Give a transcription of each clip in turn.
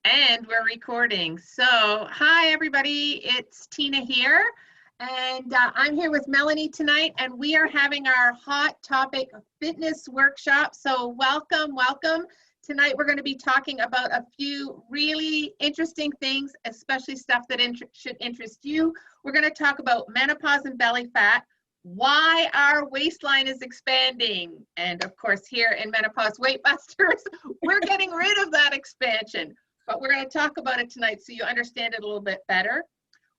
And we're recording. So, hi everybody, it's Tina here, and I'm here with Melanie tonight, and we are having our hot topic fitness workshop. So welcome. Tonight we're going to be talking about a few really interesting things, especially stuff that should interest you. We're going to talk about menopause and belly fat, why our waistline is expanding, and of course here in Menopause Weight Busters, we're getting rid of that expansion. But we're going to talk about it tonight so you understand it a little bit better.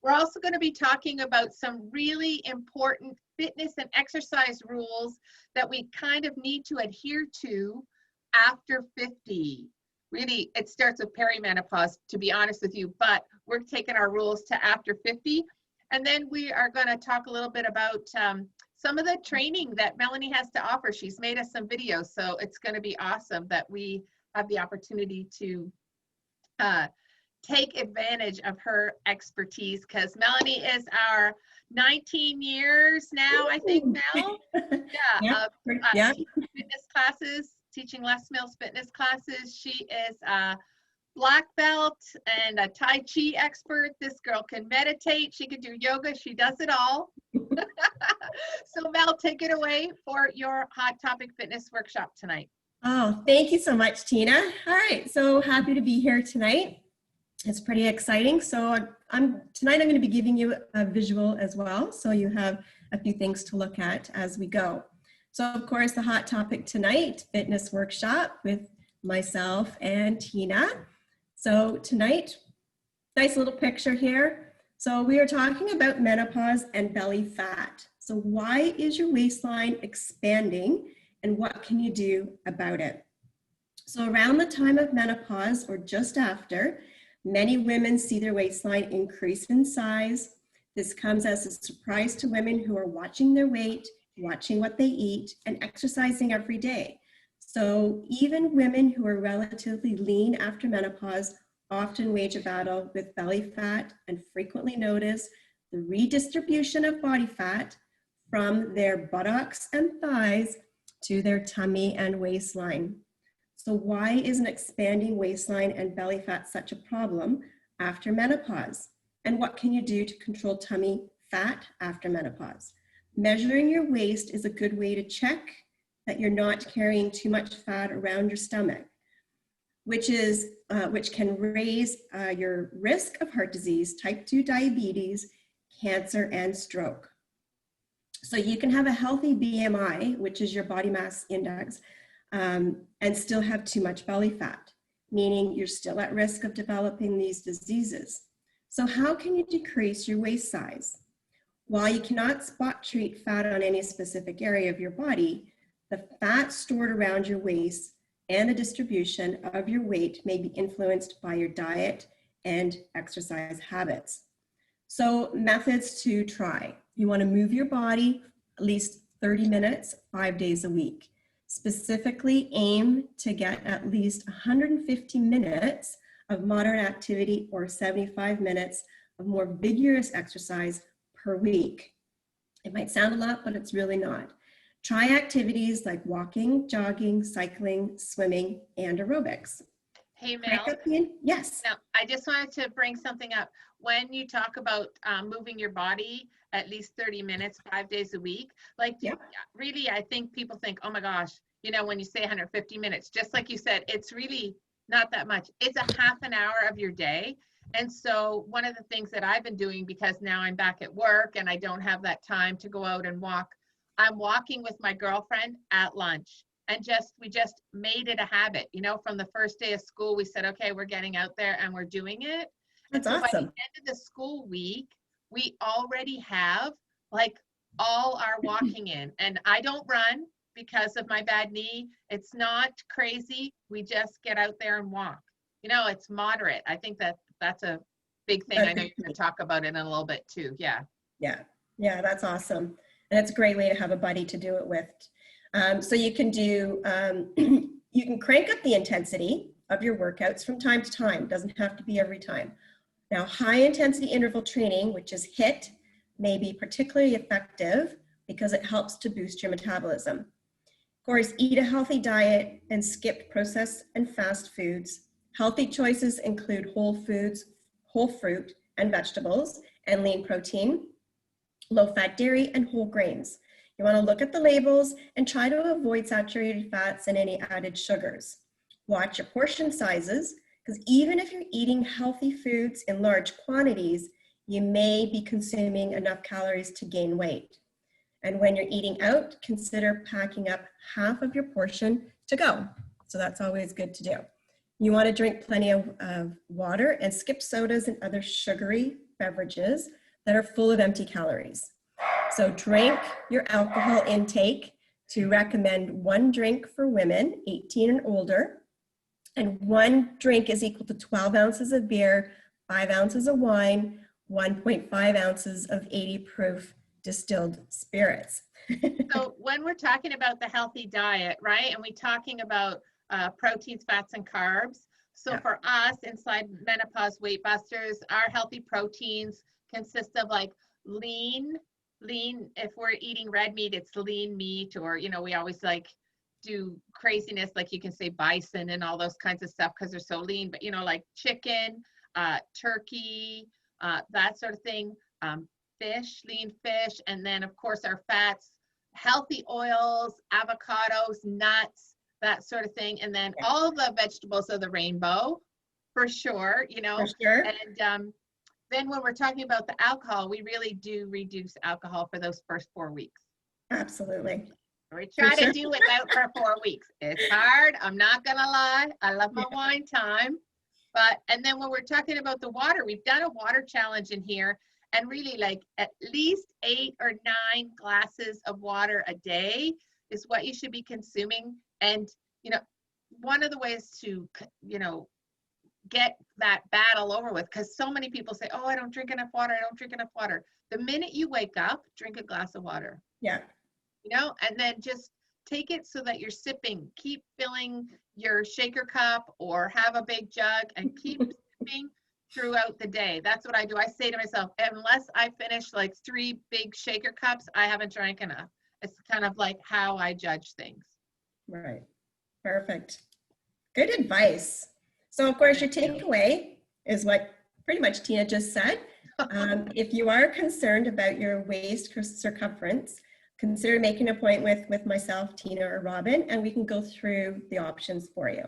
We're also going to be talking about some really important fitness and exercise rules that we kind of need to adhere to after 50. Really, it starts with perimenopause, to be honest with you, but we're taking our rules to after 50. And then we are going to talk a little bit about some of the training that Melanie has to offer. She's made us some videos, so it's going to be awesome that we have the opportunity to take advantage of her expertise, because Melanie is our 19 years now, I think, Mel. Teaching fitness classes, teaching Les Mills fitness classes. She is a black belt and a Tai Chi expert. This girl can meditate. She can do yoga. She does it all. So Mel, take it away for your Hot Topic Fitness Workshop tonight. Oh, thank you so much, Tina. All right, so happy to be here tonight. It's pretty exciting. So tonight I'm going to be giving you a visual as well, so you have a few things to look at as we go. So of course, the hot topic tonight, fitness workshop with myself and Tina. So tonight, nice little picture here. So we are talking about menopause and belly fat. So why is your waistline expanding? And what can you do about it? So around the time of menopause or just after, many women see their waistline increase in size. This comes as a surprise to women who are watching their weight, watching what they eat, and exercising every day. So even women who are relatively lean after menopause often wage a battle with belly fat and frequently notice the redistribution of body fat from their buttocks and thighs to their tummy and waistline. So why is an expanding waistline and belly fat such a problem after menopause? And what can you do to control tummy fat after menopause? Measuring your waist is a good way to check that you're not carrying too much fat around your stomach, which can raise your risk of heart disease, type 2 diabetes, cancer, and stroke. So you can have a healthy BMI, which is your body mass index, and still have too much belly fat, meaning you're still at risk of developing these diseases. So how can you decrease your waist size? While you cannot spot treat fat on any specific area of your body, the fat stored around your waist and the distribution of your weight may be influenced by your diet and exercise habits. So methods to try. You want to move your body at least 30 minutes, 5 days a week. Specifically aim to get at least 150 minutes of moderate activity or 75 minutes of more vigorous exercise per week. It might sound a lot, but it's really not. Try activities like walking, jogging, cycling, swimming, and aerobics. Hey, Mel. Yes. Now, I just wanted to bring something up. When you talk about moving your body at least 30 minutes, 5 days a week, like really, I think people think, oh my gosh, you know, when you say 150 minutes, just like you said, it's really not that much. It's a half an hour of your day. And so one of the things that I've been doing, because now I'm back at work and I don't have that time to go out and walk, I'm walking with my girlfriend at lunch. And we just made it a habit, you know, from the first day of school, we said, okay, we're getting out there and we're doing it. That's and so awesome. By the end of the school week, we already have like all our walking in, and I don't run because of my bad knee. It's not crazy. We just get out there and walk. You know, it's moderate. I think that's a big thing. I know you're going to talk about it in a little bit too. Yeah, that's awesome. And it's a great way to have a buddy to do it with. So you can do, you can crank up the intensity of your workouts from time to time. It doesn't have to be every time. Now, high intensity interval training, which is HIIT, may be particularly effective because it helps to boost your metabolism. Of course, eat a healthy diet and skip processed and fast foods. Healthy choices include whole foods, whole fruit and vegetables, and lean protein, low-fat dairy, and whole grains. You want to look at the labels and try to avoid saturated fats and any added sugars. Watch your portion sizes, because even if you're eating healthy foods in large quantities, you may be consuming enough calories to gain weight. And when you're eating out, consider packing up half of your portion to go. So that's always good to do. You want to drink plenty of water and skip sodas and other sugary beverages that are full of empty calories. So drink your alcohol intake to recommend 1 drink for women 18 and older. And 1 drink is equal to 12 ounces of beer, 5 ounces of wine, 1.5 ounces of 80 proof distilled spirits. So when we're talking about the healthy diet, right, and we're talking about proteins, fats, and carbs. So Yeah. for us inside Menopause Weight Busters, our healthy proteins consist of like lean, if we're eating red meat, it's lean meat, or, you know, we always like do craziness, like you can say bison and all those kinds of stuff because they're so lean, but, you know, like chicken, turkey, that sort of thing, fish, lean fish, and then of course our fats, healthy oils, avocados, nuts, that sort of thing, and then all the vegetables of the rainbow, for sure, you know. For sure. And then when we're talking about the alcohol, we really do reduce alcohol for those first 4 weeks. Absolutely. We try to do without for 4 weeks. It's hard, I'm not gonna lie. I love my wine time. But, and then when we're talking about the water, we've done a water challenge in here, and really like at least 8 or 9 glasses of water a day is what you should be consuming. And, you know, one of the ways to, you know, get that battle over with, because so many people say, oh, I don't drink enough water, I don't drink enough water. The minute you wake up, drink a glass of water. Yeah. You know, and then just take it so that you're sipping. Keep filling your shaker cup or have a big jug and keep sipping throughout the day. That's what I do. I say to myself, unless I finish like 3 big shaker cups, I haven't drank enough. It's kind of like how I judge things. Right. Perfect. Good advice. So of course your takeaway is what pretty much Tina just said. If you are concerned about your waist circumference, consider making an appointment with myself, Tina, or Robin, and we can go through the options for you.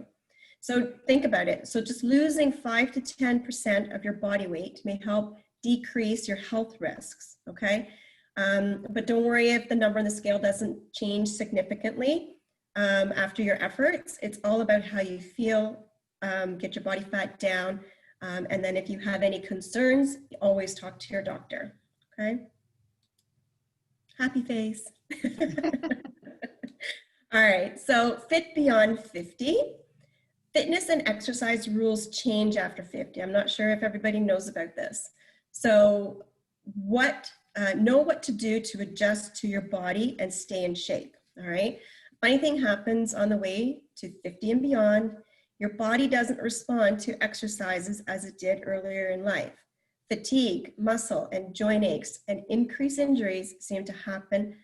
So think about it. So just losing 5 to 10% of your body weight may help decrease your health risks, okay? But don't worry if the number on the scale doesn't change significantly after your efforts. It's all about how you feel, get your body fat down, and then if you have any concerns, always talk to your doctor, okay? Happy face. All right, so fit beyond 50. Fitness and exercise rules change after 50. I'm not sure if everybody knows about this. So know what to do to adjust to your body and stay in shape, all right? Funny thing happens on the way to 50 and beyond. Your body doesn't respond to exercises as it did earlier in life. Fatigue, muscle, and joint aches and increased injuries seem to happen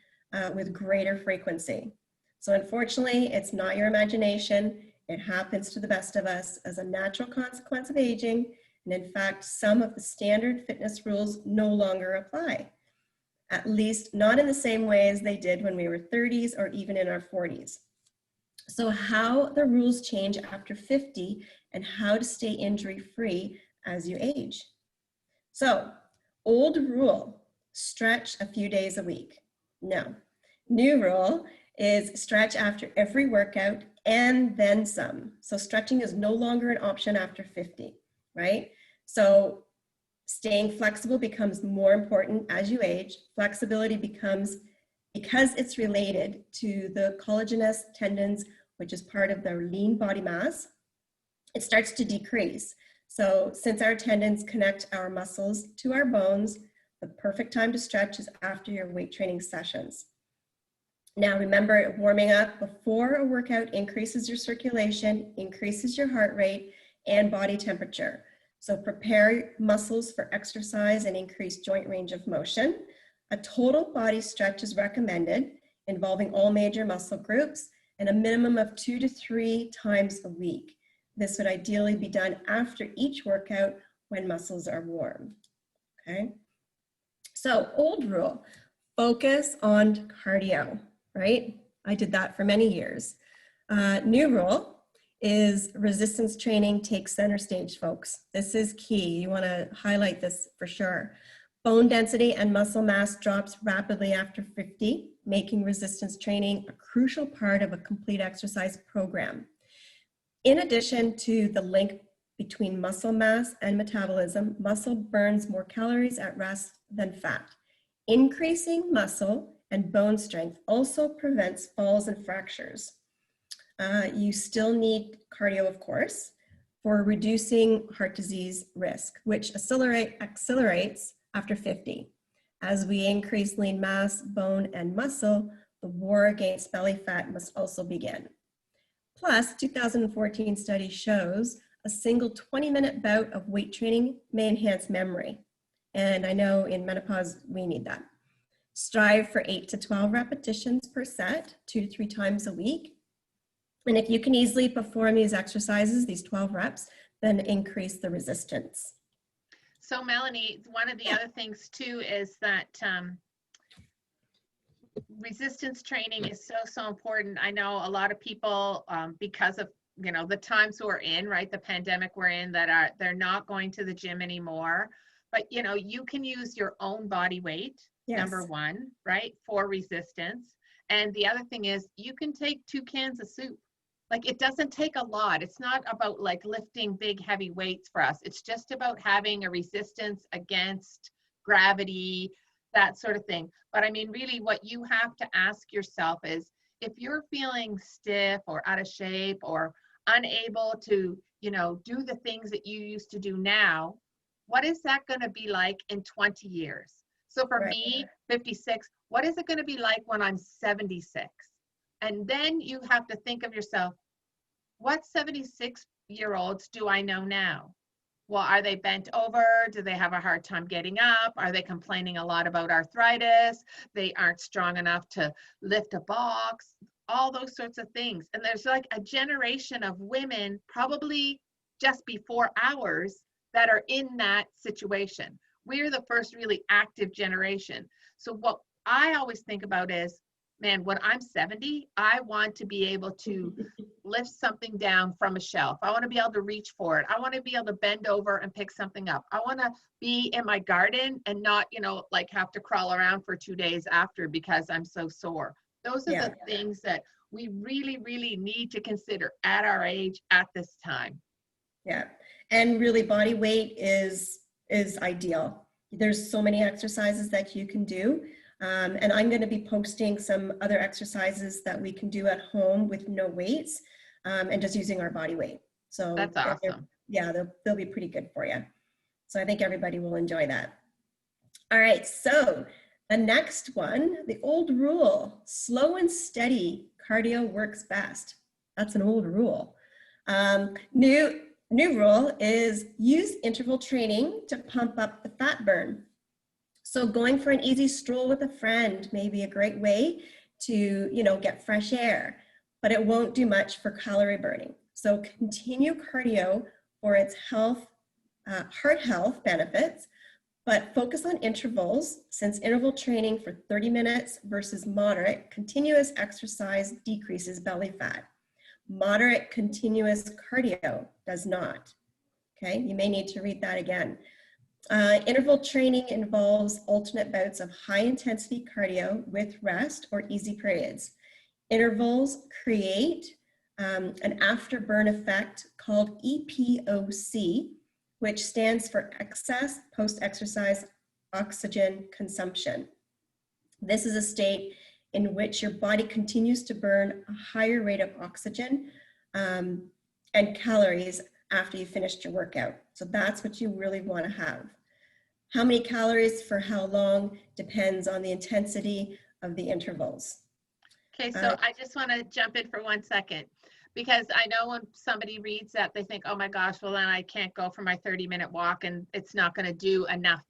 with greater frequency. So unfortunately, it's not your imagination. It happens to the best of us as a natural consequence of aging. And in fact, some of the standard fitness rules no longer apply, at least not in the same way as they did when we were 30s or even in our 40s. So how the rules change after 50 and how to stay injury-free as you age. So, old rule, stretch a few days a week. No. New rule is stretch after every workout and then some. So stretching is no longer an option after 50, right? So staying flexible becomes more important as you age. Flexibility becomes, because it's related to the collagenous tendons, which is part of the lean body mass, it starts to decrease. So since our tendons connect our muscles to our bones, the perfect time to stretch is after your weight training sessions. Now remember, warming up before a workout increases your circulation, increases your heart rate and body temperature. So prepare muscles for exercise and increase joint range of motion. A total body stretch is recommended, involving all major muscle groups, and a minimum of 2 to 3 times a week. This would ideally be done after each workout when muscles are warm, okay? So old rule, focus on cardio, right? I did that for many years. New rule is resistance training takes center stage, folks. This is key. You want to highlight this for sure. Bone density and muscle mass drops rapidly after 50, making resistance training a crucial part of a complete exercise program. In addition to the link between muscle mass and metabolism, muscle burns more calories at rest than fat. Increasing muscle and bone strength also prevents falls and fractures. You still need cardio, of course, for reducing heart disease risk, which accelerates after 50. As we increase lean mass, bone, and muscle, the war against belly fat must also begin. Plus, 2014 study shows a single 20-minute bout of weight training may enhance memory. And I know in menopause, we need that. Strive for 8 to 12 repetitions per set, 2 to 3 times a week. And if you can easily perform these exercises, these 12 reps, then increase the resistance. So Melanie, one of the other things too is that resistance training is so important. I know a lot of people, because of the times we're in, right, the pandemic we're in, that they're not going to the gym anymore. But you can use your own body weight, yes, number one, right, for resistance. And the other thing is you can take 2 cans of soup. Like, it doesn't take a lot. It's not about like lifting big heavy weights for us. It's just about having a resistance against gravity, that sort of thing. But I mean, really what you have to ask yourself is, if you're feeling stiff or out of shape or unable to, do the things that you used to do now, what is that going to be like in 20 years? So for me, 56, what is it going to be like when I'm 76? And then you have to think of yourself, what 76-year-olds do I know now? Well, are they bent over? Do they have a hard time getting up? Are they complaining a lot about arthritis? They aren't strong enough to lift a box, all those sorts of things. And there's like a generation of women, probably just before ours, that are in that situation. We're the first really active generation. So what I always think about is, man, when I'm 70, I want to be able to lift something down from a shelf. I want to be able to reach for it. I want to be able to bend over and pick something up. I want to be in my garden and not, like have to crawl around for 2 days after because I'm so sore. Those are the things that we really, really need to consider at our age at this time. Yeah, and really body weight is ideal. There's so many exercises that you can do. And I'm going to be posting some other exercises that we can do at home with no weights and just using our body weight. So that's awesome. They'll be pretty good for you. So I think everybody will enjoy that. All right, so the next one, the old rule, slow and steady cardio works best. That's an old rule. New rule is use interval training to pump up the fat burn. So going for an easy stroll with a friend may be a great way to, get fresh air, but it won't do much for calorie burning. So continue cardio for its heart health benefits, but focus on intervals, since interval training for 30 minutes versus moderate continuous exercise decreases belly fat. Moderate continuous cardio does not. Okay, you may need to read that again. Interval training involves alternate bouts of high intensity cardio with rest or easy periods. Intervals create an afterburn effect called EPOC, which stands for excess post-exercise oxygen consumption. This is a state in which your body continues to burn a higher rate of oxygen and calories after you finished your workout. So that's what you really want to have. How many calories for how long depends on the intensity of the intervals. Okay, so I just want to jump in for 1 second, because I know when somebody reads that, they think, oh my gosh, well then I can't go for my 30-minute walk and it's not going to do enough.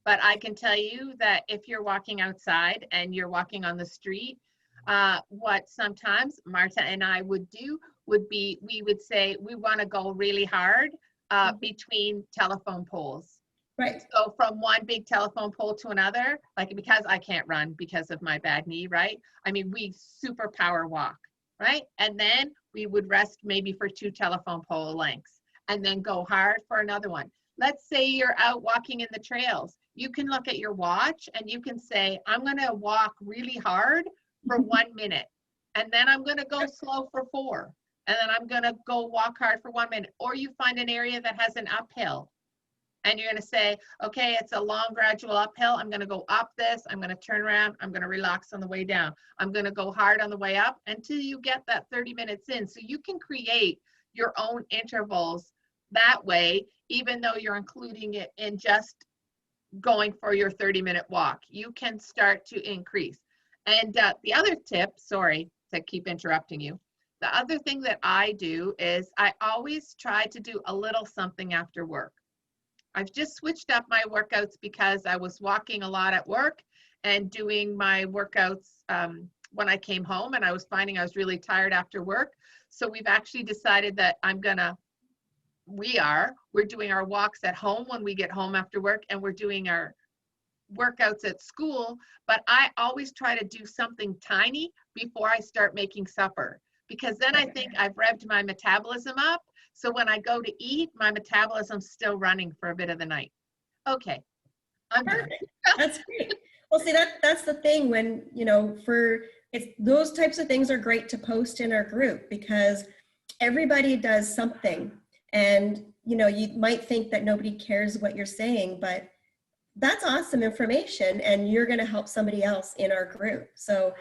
But I can tell you that if you're walking outside and you're walking on the street, what sometimes Marta and I would do would be, we would say we want to go really hard between telephone poles. Right. So from one big telephone pole to another, like, because I can't run because of my bad knee, right? I mean, we super power walk, right? And then we would rest maybe for 2 telephone pole lengths and then go hard for another one. Let's say you're out walking in the trails. You can look at your watch and you can say, I'm going to walk really hard for 1 minute. And then I'm going to go slow for 4. And then I'm going to go walk hard for 1 minute. Or you find an area that has an uphill. And you're going to say, okay, it's a long gradual uphill. I'm going to go up this. I'm going to turn around. I'm going to relax on the way down. I'm going to go hard on the way up until you get that 30 minutes in. So you can create your own intervals that way, even though you're including it in just going for your 30-minute walk. You can start to increase. And the other tip, sorry to keep interrupting you. The other thing that I do is I always try to do a little something after work. I've just switched up my workouts because I was walking a lot at work and doing my workouts when I came home, and I was finding I was really tired after work. So we've actually decided that we're doing our walks at home when we get home after work, and we're doing our workouts at school. But I always try to do something tiny before I start making supper, because then I think I've revved my metabolism up. So when I go to eat, my metabolism's still running for a bit of the night. Okay, I'm done. Perfect. That's great. Well, see, that's the thing when, those types of things are great to post in our group, because everybody does something. And, you might think that nobody cares what you're saying, but that's awesome information, and you're going to help somebody else in our group. So,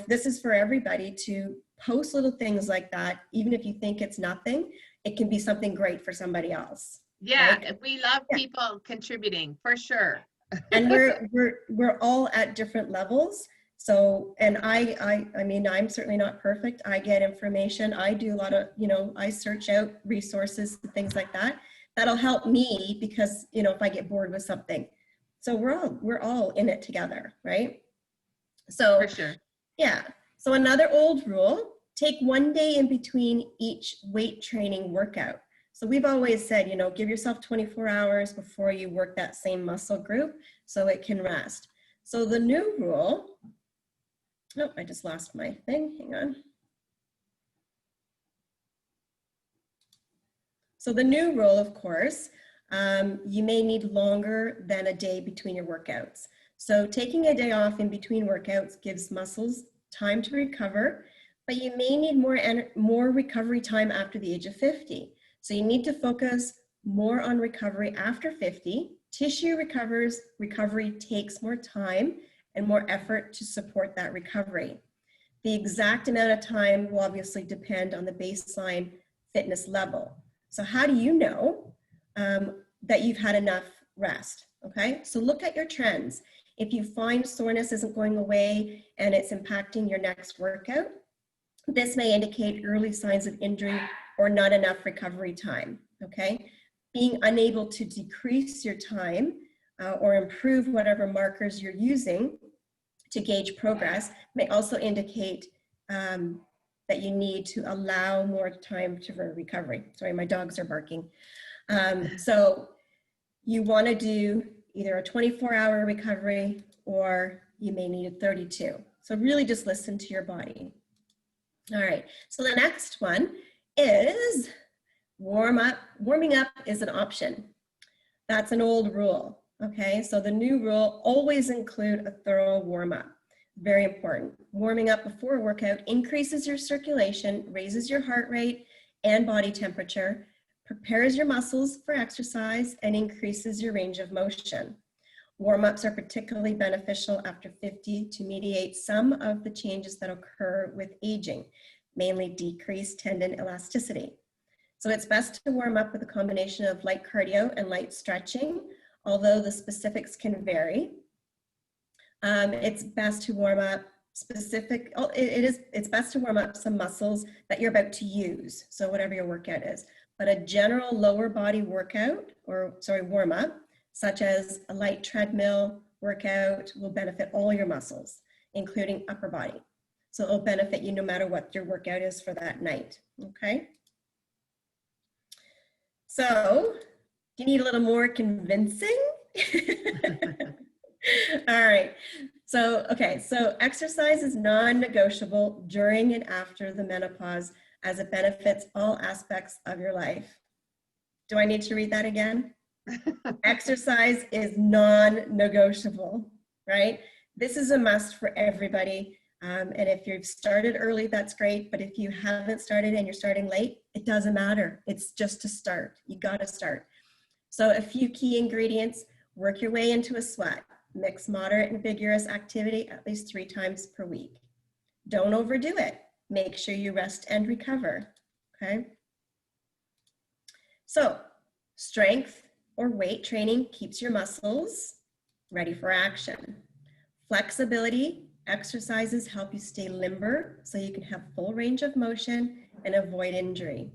this is for everybody to post little things like that. Even if you think it's nothing, it can be something great for somebody else. Yeah, right? we love people contributing, for sure. And we're all at different levels. So, and I mean, I'm certainly not perfect. I get information. I do a lot of, I search out resources and things like that. That'll help me because, if I get bored with something. So we're all in it together, right? So, For sure. Yeah. So another old rule, take 1 day in between each weight training workout. So we've always said, give yourself 24 hours before you work that same muscle group so it can rest. So the new rule, oh, I just lost my thing, hang on. So the new rule, of course, you may need longer than a day between your workouts. So taking a day off in between workouts gives muscles time to recover, but you may need more recovery time after the age of 50. So you need to focus more on recovery after 50. Tissue recovers, recovery takes more time and more effort to support that recovery. The exact amount of time will obviously depend on the baseline fitness level. So how do you know that you've had enough rest? Okay, so look at your trends. If you find soreness isn't going away and it's impacting your next workout, this may indicate early signs of injury or not enough recovery time, okay? Being unable to decrease your time or improve whatever markers you're using to gauge progress may also indicate that you need to allow more time for recovery. Sorry, my dogs are barking. So you want to do either a 24-hour recovery or you may need a 32. So really just listen to your body. All right, so the next one is warming up is an option. That's an old rule, okay? So the new rule, always include a thorough warm-up. Very important. Warming up before a workout increases your circulation, raises your heart rate and body temperature, prepares your muscles for exercise, and increases your range of motion. Warm-ups are particularly beneficial after 50 to mediate some of the changes that occur with aging, mainly decreased tendon elasticity. So it's best to warm up with a combination of light cardio and light stretching, although the specifics can vary. It's best to warm up it's best to warm up some muscles that you're about to use, so whatever your workout is. But a general lower body workout, warm up, such as a light treadmill workout, will benefit all your muscles, including upper body. So it'll benefit you no matter what your workout is for that night, okay? So, do you need a little more convincing? All right. So, okay, so exercise is non-negotiable during and after the menopause as it benefits all aspects of your life. Do I need to read that again? Exercise is non-negotiable, right? This is a must for everybody. And if you've started early, that's great. But if you haven't started and you're starting late, it doesn't matter. It's just to start. You got to start. So a few key ingredients: work your way into a sweat. Mix moderate and vigorous activity at least 3 times per week. Don't overdo it. Make sure you rest and recover, okay? So strength or weight training keeps your muscles ready for action. Flexibility exercises help you stay limber so you can have full range of motion and avoid injury.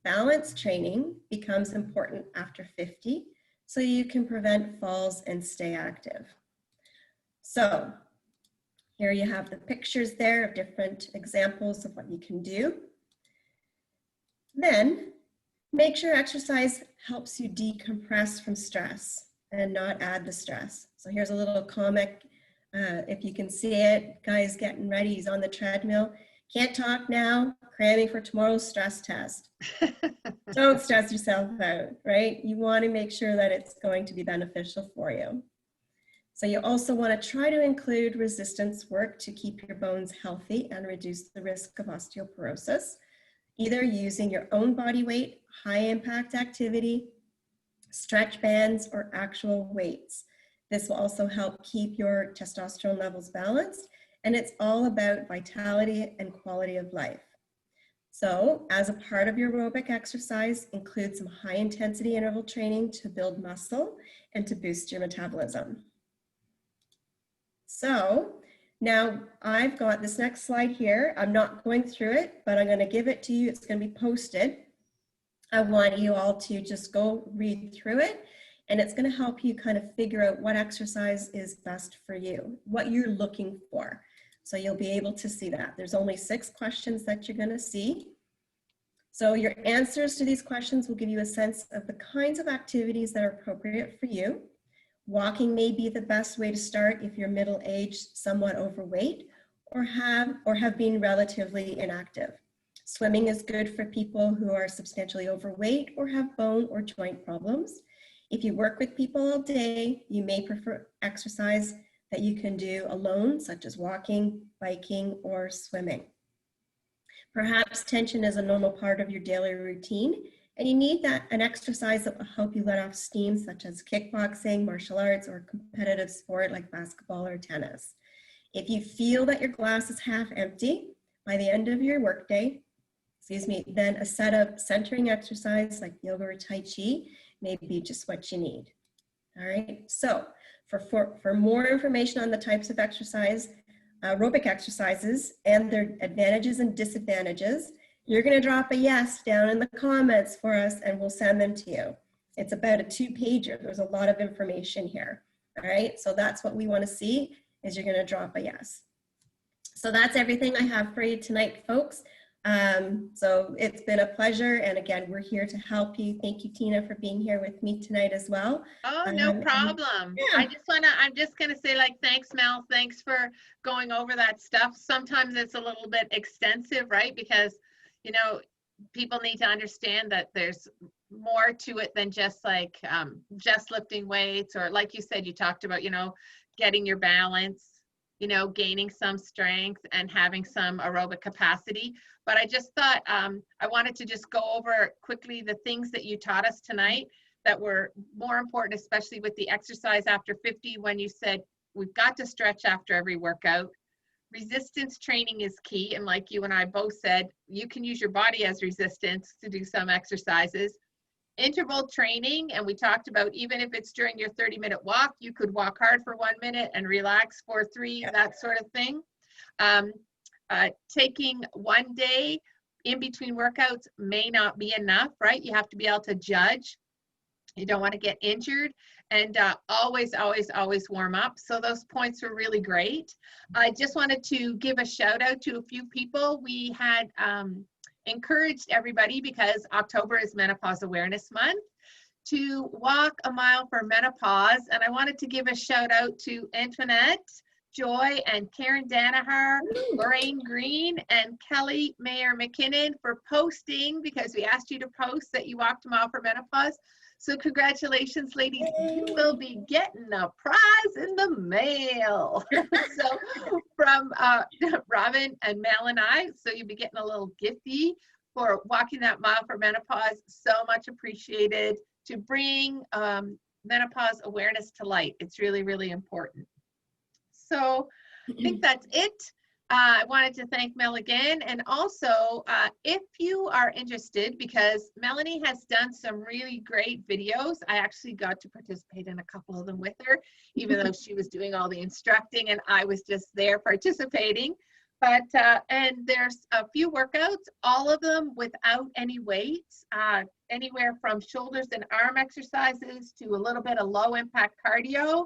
Balance training becomes important after 50 so you can prevent falls and stay active. So here you have the pictures there of different examples of what you can do. Then make sure exercise helps you decompress from stress and not add the stress. So here's a little comic. If you can see it, guy's getting ready, he's on the treadmill. Can't talk now, cramming for tomorrow's stress test. Don't stress yourself out, right? You want to make sure that it's going to be beneficial for you. So you also want to try to include resistance work to keep your bones healthy and reduce the risk of osteoporosis, either using your own body weight, high impact activity, stretch bands, or actual weights. This will also help keep your testosterone levels balanced, and it's all about vitality and quality of life. So as a part of your aerobic exercise, include some high intensity interval training to build muscle and to boost your metabolism. So now I've got this next slide here. I'm not going through it, but I'm going to give it to you. It's going to be posted. I want you all to just go read through it, and it's going to help you kind of figure out what exercise is best for you, what you're looking for. So you'll be able to see that. There's only 6 questions that you're going to see. So your answers to these questions will give you a sense of the kinds of activities that are appropriate for you. Walking may be the best way to start if you're middle-aged, somewhat overweight, or have been relatively inactive. Swimming is good for people who are substantially overweight or have bone or joint problems. If you work with people all day, you may prefer exercise that you can do alone, such as walking, biking, or swimming. Perhaps tension is a normal part of your daily routine, and you need an exercise that will help you let off steam, such as kickboxing, martial arts, or competitive sport like basketball or tennis. If you feel that your glass is half empty by the end of your workday, then a set of centering exercise like yoga or Tai Chi may be just what you need. All right, so for more information on the types of exercise, aerobic exercises and their advantages and disadvantages, you're going to drop a yes down in the comments for us and we'll send them to you. It's about a 2-pager. There's a lot of information here. All right, so that's what we want to see, is you're going to drop a yes. So that's everything I have for you tonight, folks. So it's been a pleasure, and again, we're here to help you. Thank you, Tina, for being here with me tonight as well. Oh, no problem. Yeah. I'm just gonna say, like, thanks, Mel. Thanks for going over that stuff. Sometimes it's a little bit extensive, right? Because, you know, people need to understand that there's more to it than just like just lifting weights, or like you said, you talked about, you know, getting your balance, you know, gaining some strength and having some aerobic capacity. But I just thought I wanted to just go over quickly the things that you taught us tonight that were more important, especially with the exercise after 50, when you said we've got to stretch after every workout. Resistance training is key. And like you and I both said, you can use your body as resistance to do some exercises. Interval training, and we talked about, even if it's during your 30-minute walk, you could walk hard for 1 minute and relax for 3, that sort of thing. Taking 1 day in between workouts may not be enough, right? You have to be able to judge. You don't want to get injured, and always, always, always warm up. So those points were really great. I just wanted to give a shout out to a few people. We had encouraged everybody, because October is Menopause Awareness Month, to walk a mile for menopause. And I wanted to give a shout out to Antoinette, Joy, and Karen Danaher, Lorraine Green, and Kelly Mayer McKinnon for posting, because we asked you to post that you walked a mile for menopause. So congratulations, ladies. You will be getting a prize in the mail. So from Robin and Mel and I, so you'll be getting a little gifty for walking that mile for menopause. So much appreciated to bring menopause awareness to light. It's really, really important. So I think that's it. I wanted to thank Mel again. And also, if you are interested, because Melanie has done some really great videos. I actually got to participate in a couple of them with her, even though she was doing all the instructing and I was just there participating. But, and there's a few workouts, all of them without any weights, anywhere from shoulders and arm exercises to a little bit of low impact cardio.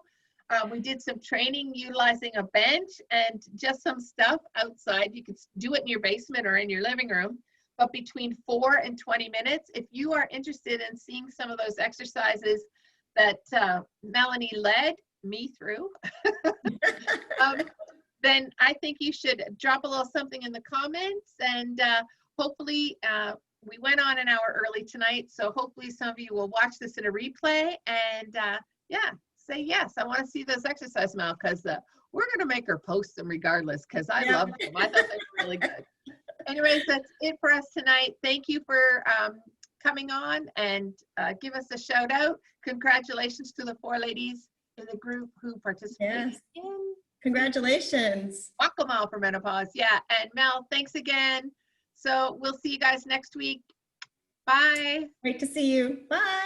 We did some training utilizing a bench and just some stuff outside. You could do it in your basement or in your living room, but between 4 and 20 minutes. If you are interested in seeing some of those exercises that Melanie led me through, then I think you should drop a little something in the comments, and hopefully we went on an hour early tonight, so hopefully some of you will watch this in a replay and yeah, say yes, I want to see those exercise, Mel, because we're going to make her post them regardless, because I love them. I thought they were really good. Anyways, that's it for us tonight. Thank you for coming on, and give us a shout out. Congratulations to the 4 ladies in the group who participated. Yes. Congratulations. Walk a mile for menopause. Yeah. And Mel, thanks again. So we'll see you guys next week. Bye. Great to see you. Bye.